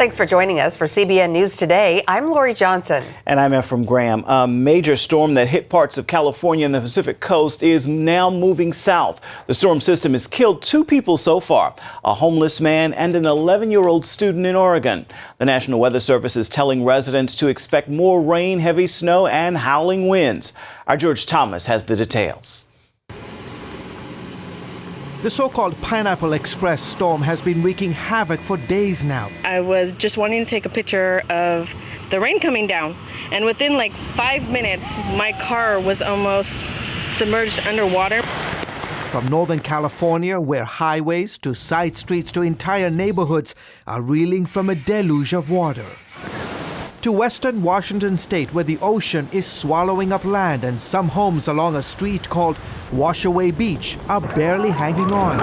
Thanks for joining us for CBN News Today. I'm Lori Johnson. And I'm Ephraim Graham. A major storm that hit parts of California and the Pacific coast is now moving south. The storm system has killed 2 people so far, a homeless man and an 11-year-old student in Oregon. The National Weather Service is telling residents to expect more rain, heavy snow, and howling winds. Our George Thomas has the details. The so-called Pineapple Express storm has been wreaking havoc for days now. I was just wanting to take a picture of the rain coming down, and within like 5 minutes, my car was almost submerged underwater. From Northern California, where highways to side streets to entire neighborhoods are reeling from a deluge of water, to western Washington state, where the ocean is swallowing up land and some homes along a street called Washaway Beach are barely hanging on,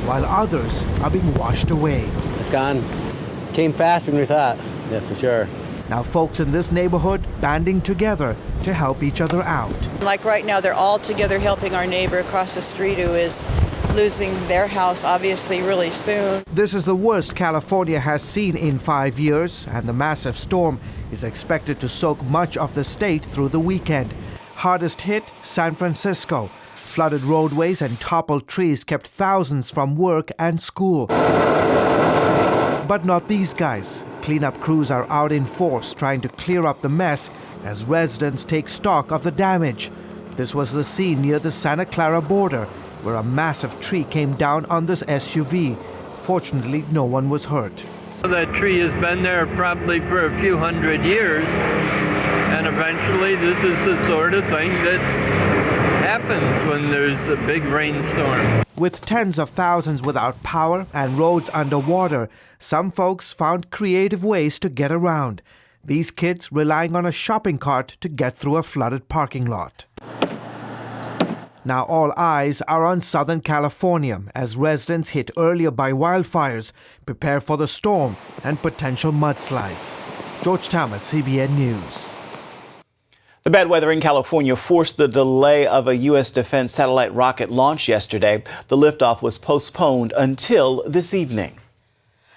while others are being washed away. It's gone. Came faster than we thought. Yeah, for sure. Now folks in this neighborhood banding together to help each other out. Like right now, they're all together helping our neighbor across the street who is losing their house obviously really soon. This is the worst California has seen in 5 years, and the massive storm is expected to soak much of the state through the weekend. Hardest hit, San Francisco. Flooded roadways and toppled trees kept thousands from work and school. But not these guys. Cleanup crews are out in force trying to clear up the mess as residents take stock of the damage. This was the scene near the Santa Clara border, where a massive tree came down on this SUV. Fortunately, no one was hurt. That tree has been there probably for a few hundred years, and eventually this is the sort of thing that happens when there's a big rainstorm. With tens of thousands without power and roads underwater, some folks found creative ways to get around. These kids relying on a shopping cart to get through a flooded parking lot. Now all eyes are on Southern California as residents hit earlier by wildfires prepare for the storm and potential mudslides. George Thomas, CBN News. The bad weather in California forced the delay of a U.S. defense satellite rocket launch yesterday. The liftoff was postponed until this evening.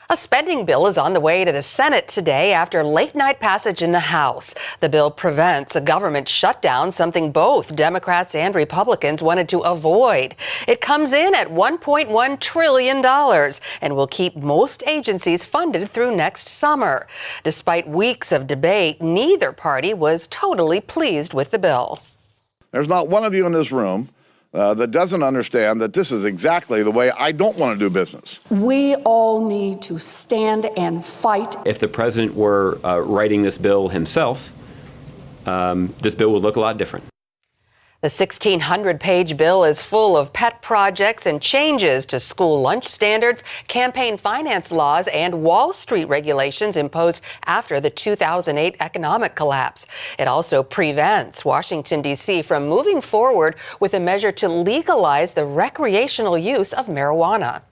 A spending bill is on the way to the Senate today after late-night passage in the House. The bill prevents a government shutdown, something both Democrats and Republicans wanted to avoid. It comes in at $1.1 trillion and will keep most agencies funded through next summer. Despite weeks of debate, neither party was totally pleased with the bill. There's not one of you in this room that doesn't understand that this is exactly the way I don't want to do business. We all need to stand and fight. If the president were writing this bill himself, this bill would look a lot different. The 1,600-page bill is full of pet projects and changes to school lunch standards, campaign finance laws, and Wall Street regulations imposed after the 2008 economic collapse. It also prevents Washington, D.C. from moving forward with a measure to legalize the recreational use of marijuana.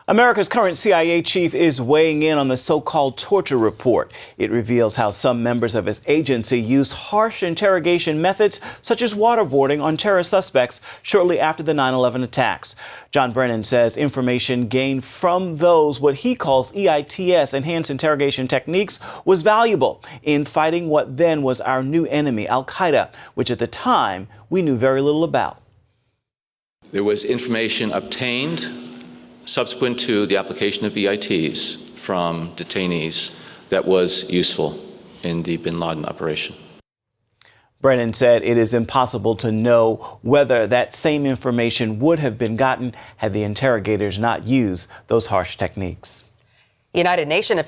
America's current CIA chief is weighing in on the so-called torture report. It reveals how some members of his agency used harsh interrogation methods, such as waterboarding on terror suspects shortly after the 9/11 attacks. John Brennan says information gained from those, what he calls EITS, enhanced interrogation techniques, was valuable in fighting what then was our new enemy, Al-Qaeda, which at the time we knew very little about. There was information obtained subsequent to the application of EITs from detainees that was useful in the bin Laden operation. Brennan said it is impossible to know whether that same information would have been gotten had the interrogators not used those harsh techniques. United Nations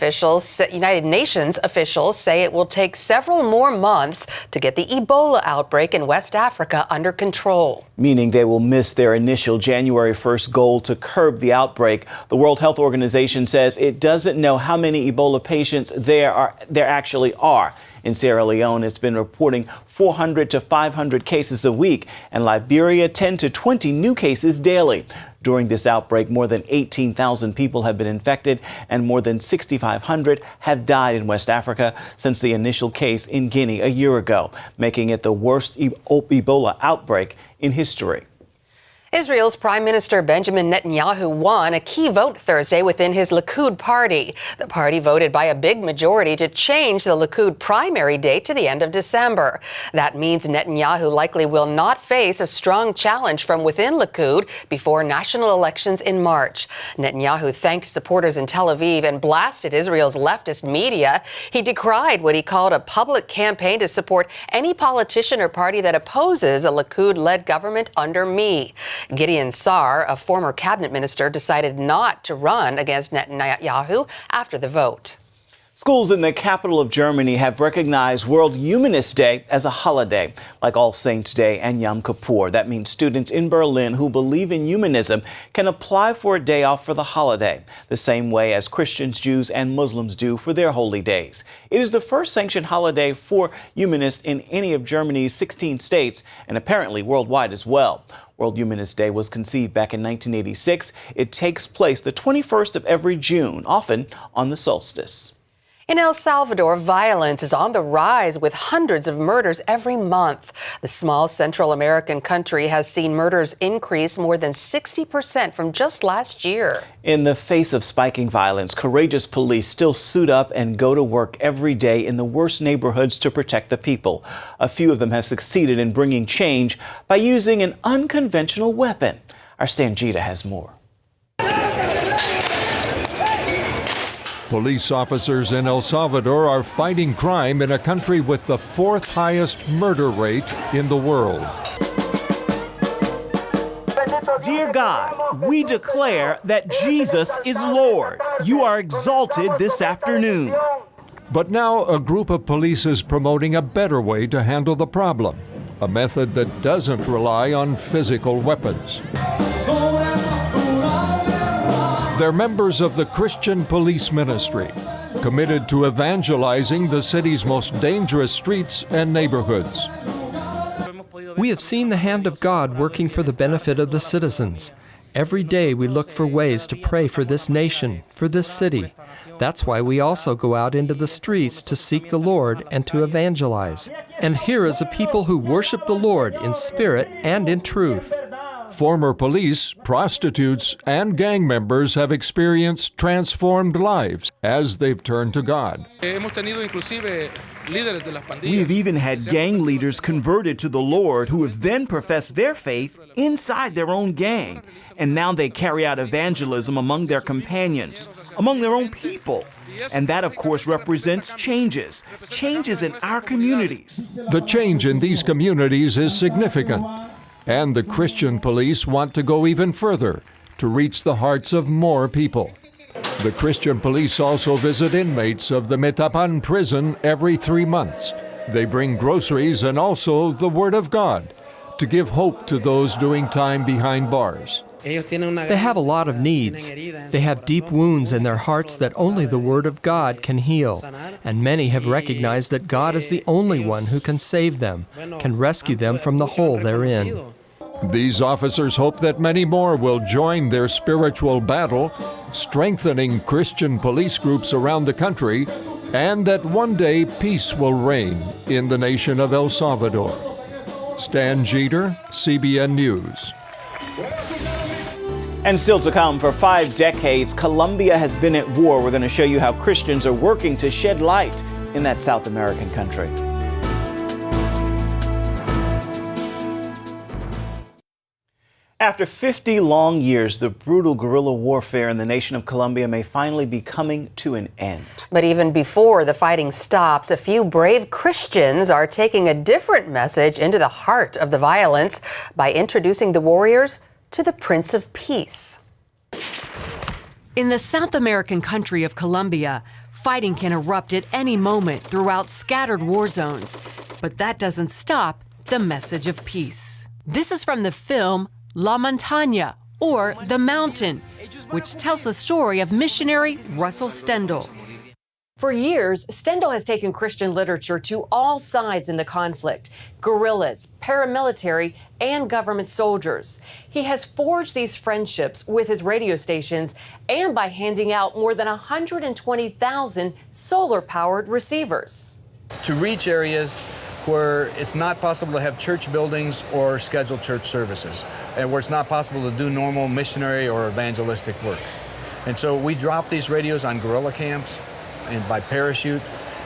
officials say it will take several more months to get the Ebola outbreak in West Africa under control. Meaning they will miss their initial January 1st goal to curb the outbreak. The World Health Organization says it doesn't know how many Ebola patients there actually are. In Sierra Leone, it's been reporting 400 to 500 cases a week, and Liberia 10 to 20 new cases daily. During this outbreak, more than 18,000 people have been infected and more than 6,500 have died in West Africa since the initial case in Guinea a year ago, making it the worst Ebola outbreak in history. Israel's Prime Minister Benjamin Netanyahu won a key vote Thursday within his Likud party. The party voted by a big majority to change the Likud primary date to the end of December. That means Netanyahu likely will not face a strong challenge from within Likud before national elections in March. Netanyahu thanked supporters in Tel Aviv and blasted Israel's leftist media. He decried what he called a public campaign to support any politician or party that opposes a Likud-led government under me. Gideon Sa'ar, a former cabinet minister, decided not to run against Netanyahu after the vote. Schools in the capital of Germany have recognized World Humanist Day as a holiday, like All Saints' Day and Yom Kippur. That means students in Berlin who believe in humanism can apply for a day off for the holiday, the same way as Christians, Jews, and Muslims do for their holy days. It is the first sanctioned holiday for humanists in any of Germany's 16 states, and apparently worldwide as well. World Humanist Day was conceived back in 1986. It takes place the 21st of every June, often on the solstice. In El Salvador, violence is on the rise with hundreds of murders every month. The small Central American country has seen murders increase more than 60% from just last year. In the face of spiking violence, courageous police still suit up and go to work every day in the worst neighborhoods to protect the people. A few of them have succeeded in bringing change by using an unconventional weapon. Our Stan Gita has more. Police officers in El Salvador are fighting crime in a country with the fourth highest murder rate in the world. Dear God, we declare that Jesus is Lord. You are exalted this afternoon. But now a group of police is promoting a better way to handle the problem, a method that doesn't rely on physical weapons. They're members of the Christian Police Ministry, committed to evangelizing the city's most dangerous streets and neighborhoods. We have seen the hand of God working for the benefit of the citizens. Every day we look for ways to pray for this nation, for this city. That's why we also go out into the streets to seek the Lord and to evangelize. And here is a people who worship the Lord in spirit and in truth. Former police, prostitutes, and gang members have experienced transformed lives as they've turned to God. We've even had gang leaders converted to the Lord who have then professed their faith inside their own gang. And now they carry out evangelism among their companions, among their own people. And that, of course, represents changes in our communities. The change in these communities is significant. And the Christian police want to go even further to reach the hearts of more people. The Christian police also visit inmates of the Metapan prison every 3 months. They bring groceries and also the Word of God to give hope to those doing time behind bars. They have a lot of needs. They have deep wounds in their hearts that only the Word of God can heal. And many have recognized that God is the only one who can save them, can rescue them from the hole they're in. These officers hope that many more will join their spiritual battle, strengthening Christian police groups around the country, and that one day peace will reign in the nation of El Salvador. Stan Jeter, CBN News. And still to come, for 5 decades, Colombia has been at war. We're going to show you how Christians are working to shed light in that South American country. After 50 long years, the brutal guerrilla warfare in the nation of Colombia may finally be coming to an end. But even before the fighting stops, a few brave Christians are taking a different message into the heart of the violence by introducing the warriors to the Prince of Peace. In the South American country of Colombia, fighting can erupt at any moment throughout scattered war zones. But that doesn't stop the message of peace. This is from the film La Montaña, or The Mountain, which tells the story of missionary Russell Stendhal. For years, Stendhal has taken Christian literature to all sides in the conflict: guerrillas, paramilitary, and government soldiers. He has forged these friendships with his radio stations and by handing out more than 120,000 solar-powered receivers. to reach areas where it's not possible to have church buildings or scheduled church services, and where it's not possible to do normal missionary or evangelistic work. And so we drop these radios on guerrilla camps and by parachute.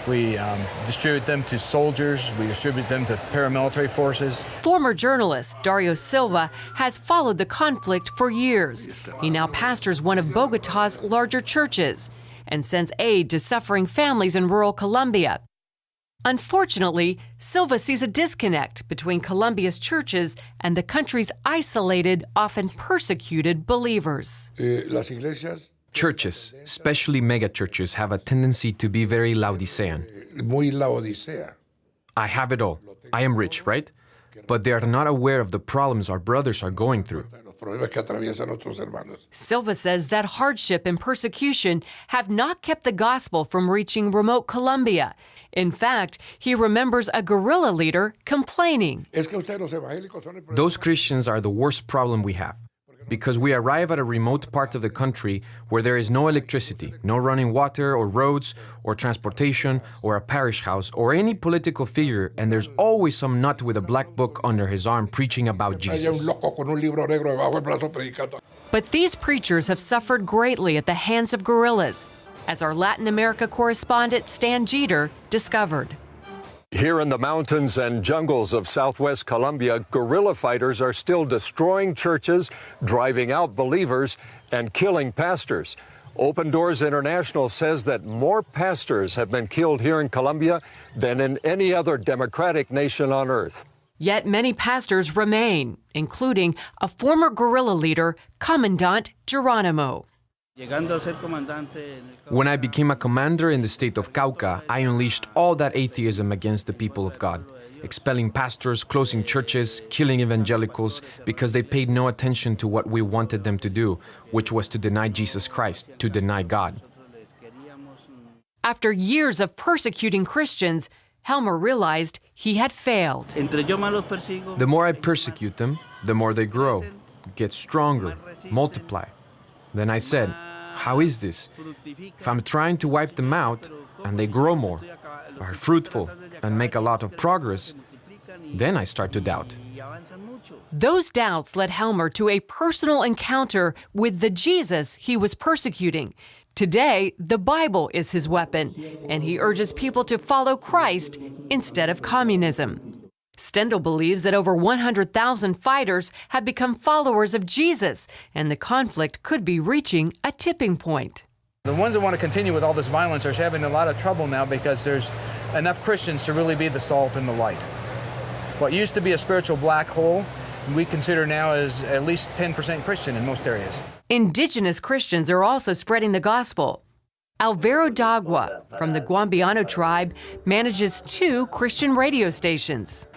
We distribute them to soldiers. We distribute them to paramilitary forces. Former journalist Dario Silva has followed the conflict for years. He now pastors one of Bogotá's larger churches and sends aid to suffering families in rural Colombia. Unfortunately, Silva sees a disconnect between Colombia's churches and the country's isolated, often persecuted believers. Churches, especially megachurches, have a tendency to be very Laodicean. I have it all. I am rich, right? But they are not aware of the problems our brothers are going through. Silva says that hardship and persecution have not kept the gospel from reaching remote Colombia. In fact, he remembers a guerrilla leader complaining. Those Christians are the worst problem we have, because we arrive at a remote part of the country where there is no electricity, no running water or roads or transportation or a parish house or any political figure, and there's always some nut with a black book under his arm preaching about Jesus. But these preachers have suffered greatly at the hands of guerrillas, as our Latin America correspondent Stan Jeter discovered. Here in the mountains and jungles of southwest Colombia, guerrilla fighters are still destroying churches, driving out believers, and killing pastors. Open Doors International says that more pastors have been killed here in Colombia than in any other democratic nation on earth. Yet many pastors remain, including a former guerrilla leader, Commandant Geronimo. When I became a commander in the state of Cauca, I unleashed all that atheism against the people of God, expelling pastors, closing churches, killing evangelicals because they paid no attention to what we wanted them to do, which was to deny Jesus Christ, to deny God. After years of persecuting Christians, Helmer realized he had failed. The more I persecute them, the more they grow, get stronger, multiply. Then I said, how is this? If I'm trying to wipe them out and they grow more, are fruitful, and make a lot of progress, then I start to doubt. Those doubts led Helmer to a personal encounter with the Jesus he was persecuting. Today, the Bible is his weapon, and he urges people to follow Christ instead of communism. Stendhal believes that over 100,000 fighters have become followers of Jesus, and the conflict could be reaching a tipping point. The ones that want to continue with all this violence are having a lot of trouble now because there's enough Christians to really be the salt and the light. What used to be a spiritual black hole, we consider now as at least 10% Christian in most areas. Indigenous Christians are also spreading the gospel. Alvaro Dagua from the Guambiano tribe manages 2 Christian radio stations.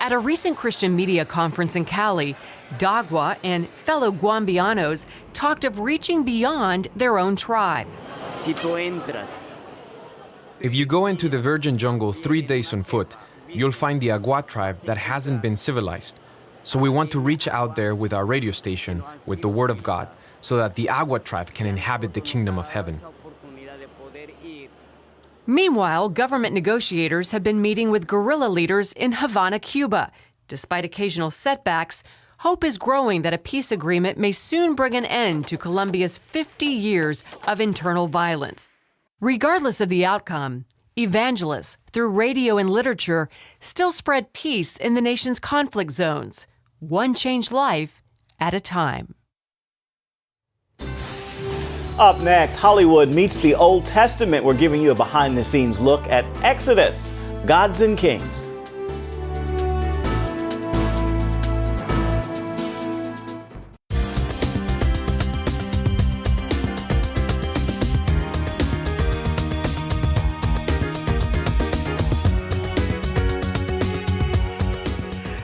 At a recent Christian media conference in Cali, Dagua and fellow Guambianos talked of reaching beyond their own tribe. If you go into the virgin jungle 3 days on foot, you'll find the Agua tribe that hasn't been civilized. So we want to reach out there with our radio station, with the Word of God, so that the Agua tribe can inhabit the kingdom of heaven. Meanwhile, government negotiators have been meeting with guerrilla leaders in Havana, Cuba. Despite occasional setbacks, hope is growing that a peace agreement may soon bring an end to Colombia's 50 years of internal violence. Regardless of the outcome, evangelists, through radio and literature, still spread peace in the nation's conflict zones, one changed life at a time. Up next, Hollywood meets the Old Testament. We're giving you a behind-the-scenes look at Exodus, Gods and Kings.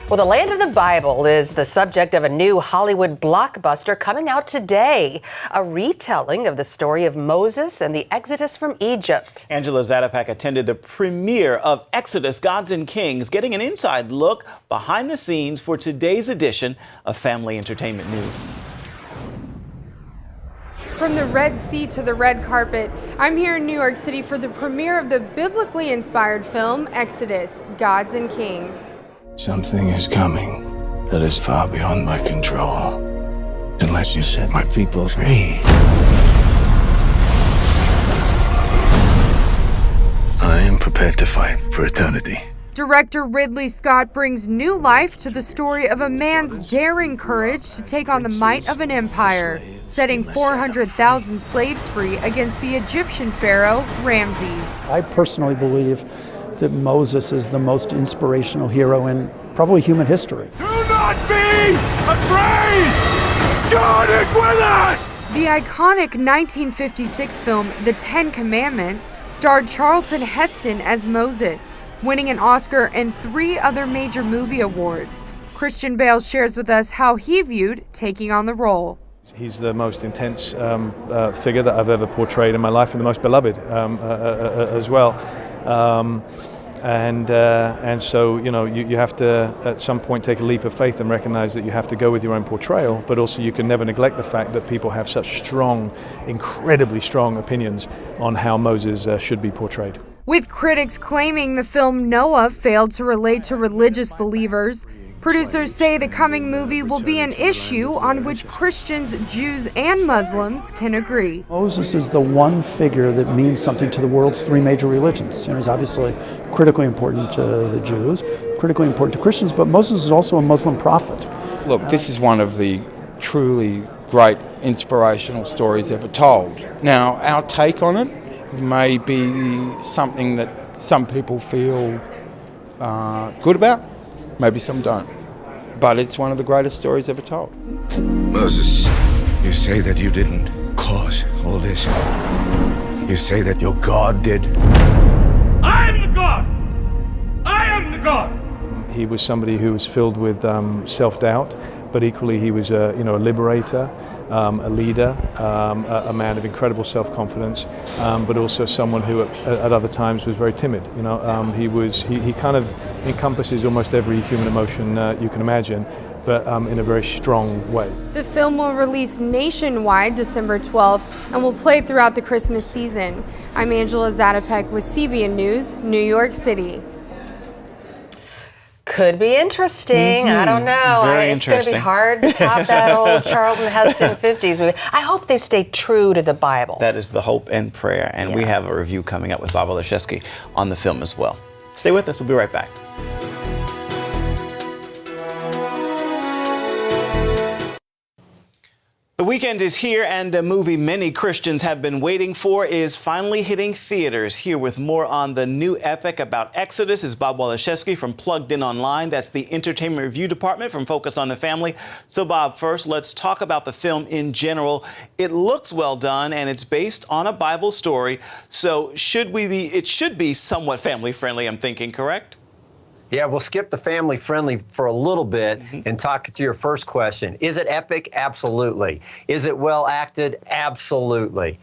Well, the land of the Bible is the subject of a new Hollywood blockbuster coming out today, a retelling of the story of Moses and the Exodus from Egypt. Angela Zadapak attended the premiere of Exodus, Gods and Kings, getting an inside look behind the scenes for today's edition of Family Entertainment News. From the Red Sea to the red carpet, I'm here in New York City for the premiere of the biblically inspired film Exodus, Gods and Kings. Something is coming that is far beyond my control. Unless you set my people free, I am prepared to fight for eternity. Director Ridley Scott brings new life to the story of a man's daring courage to take on the might of an empire, setting 400,000 slaves free against the Egyptian pharaoh Ramses. I personally believe that Moses is the most inspirational hero in probably human history. Do not be afraid! God is with us! The iconic 1956 film The Ten Commandments starred Charlton Heston as Moses, winning an Oscar and 3 other major movie awards. Christian Bale shares with us how he viewed taking on the role. He's the most intense figure that I've ever portrayed in my life, and the most beloved as well. And so, you know, you have to at some point take a leap of faith and recognize that you have to go with your own portrayal, but also you can never neglect the fact that people have such strong, incredibly strong opinions on how Moses should be portrayed. With critics claiming the film Noah failed to relate to religious believers, producers say the coming movie will be an issue on which Christians, Jews, and Muslims can agree. Moses is the one figure that means something to the world's 3 major religions. And he's obviously critically important to the Jews, critically important to Christians, but Moses is also a Muslim prophet. Look, this is one of the truly great inspirational stories ever told. Now, our take on it may be something that some people feel good about, maybe some don't. But it's one of the greatest stories ever told. Moses, you say that you didn't cause all this. You say that your God did. I am the God! I am the God! He was somebody who was filled with self-doubt, but equally he was a liberator, a leader, a man of incredible self-confidence, but also someone who at other times was very timid. You know, he kind of encompasses almost every human emotion you can imagine, but in a very strong way. The film will release nationwide December 12th and will play throughout the Christmas season. I'm Angela Zatopek with CBN News, New York City. Could be interesting. I don't know. It's going to be hard to top that old Charlton Heston 50s movie. I hope they stay true to the Bible. That is the hope and prayer. And we have a review coming up with Bob Olszewski on the film as well. Stay with us. We'll be right back. The weekend is here, and a movie many Christians have been waiting for is finally hitting theaters. Here with more on the new epic about Exodus is Bob Olszewski from Plugged In Online. That's the entertainment review department from Focus on the Family. So, Bob, first, let's talk about the film in general. It looks well done, and it's based on a Bible story. So, it should be somewhat family-friendly, I'm thinking, correct? Yeah, we'll skip the family-friendly for a little bit and talk to your first question. Is it epic? Absolutely. Is it well acted? Absolutely.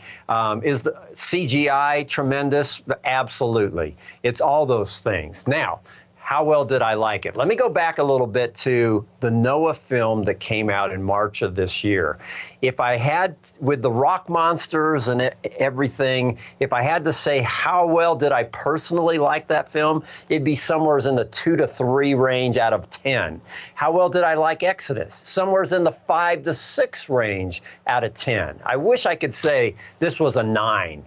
Is the CGI tremendous? Absolutely. It's all those things. Now, how well did I like it? Let me go back a little bit to the Noah film that came out in March of this year. If I had, with the rock monsters and everything, if I had to say how well did I personally like that film, it'd be somewhere in the 2 to 3 range out of 10. How well did I like Exodus? Somewhere in the 5 to 6 range out of 10. I wish I could say this was a 9.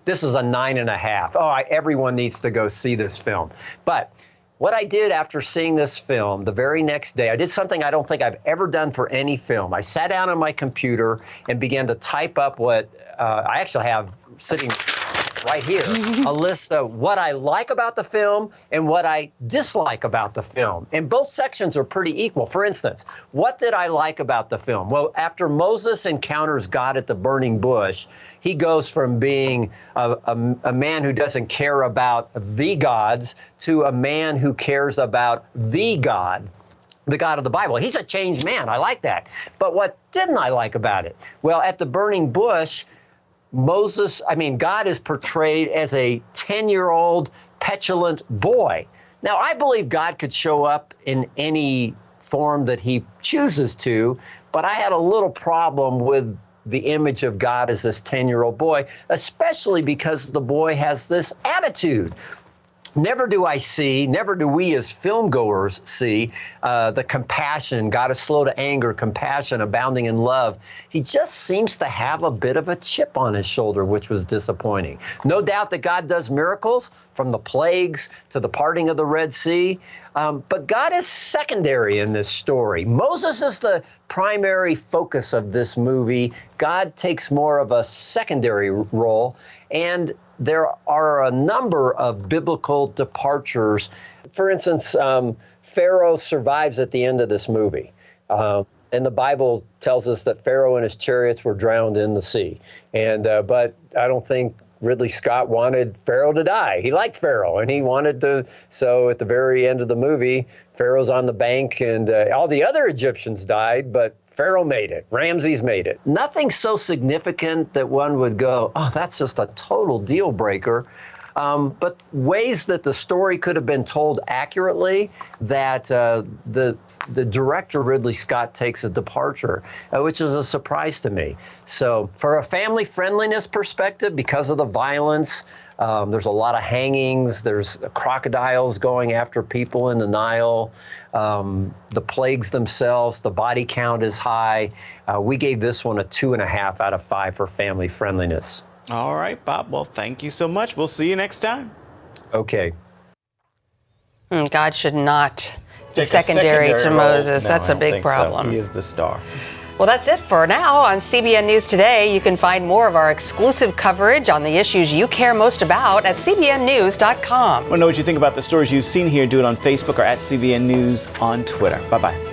This is a 9.5. Everyone needs to go see this film. But what I did after seeing this film, the very next day, I did something I don't think I've ever done for any film. I sat down on my computer and began to type up what I actually have sitting right here, a list of what I like about the film and what I dislike about the film. And both sections are pretty equal. For instance, what did I like about the film? Well, after Moses encounters God at the burning bush, he goes from being a man who doesn't care about the gods to a man who cares about the God of the Bible. He's a changed man. I like that. But what didn't I like about it? Well, at the burning bush, God is portrayed as a 10-year-old petulant boy. Now, I believe God could show up in any form that he chooses to, but I had a little problem with the image of God as this 10-year-old boy, especially because the boy has this attitude. Never do we as film goers see the compassion. God is slow to anger, compassion, abounding in love. He just seems to have a bit of a chip on his shoulder, which was disappointing. No doubt that God does miracles, from the plagues to the parting of the Red Sea, but God is secondary in this story. Moses is the primary focus of this movie. God takes more of a secondary role, and there are a number of biblical departures. For instance, Pharaoh survives at the end of this movie. And the Bible tells us that Pharaoh and his chariots were drowned in the sea. But I don't think Ridley Scott wanted Pharaoh to die. He liked Pharaoh, and he wanted to. So at the very end of the movie, Pharaoh's on the bank, and all the other Egyptians died, but Pharaoh made it. Ramses made it. Nothing so significant that one would go, oh, that's just a total deal breaker. But ways that the story could have been told accurately, that the director Ridley Scott takes a departure, which is a surprise to me. So for a family friendliness perspective, because of the violence, there's a lot of hangings, there's crocodiles going after people in the Nile, the plagues themselves, the body count is high. We gave this one a 2.5 out of 5 for family friendliness. All right, Bob. Well, thank you so much. We'll see you next time. Okay. God should not be Take a secondary to role. Moses. No, That's I a don't big think so. problem. He is the star. Well, that's it for now on CBN News Today. You can find more of our exclusive coverage on the issues you care most about at cbnnews.com. Want to know what you think about the stories you've seen here? Do it on Facebook or at CBN News on Twitter. Bye-bye.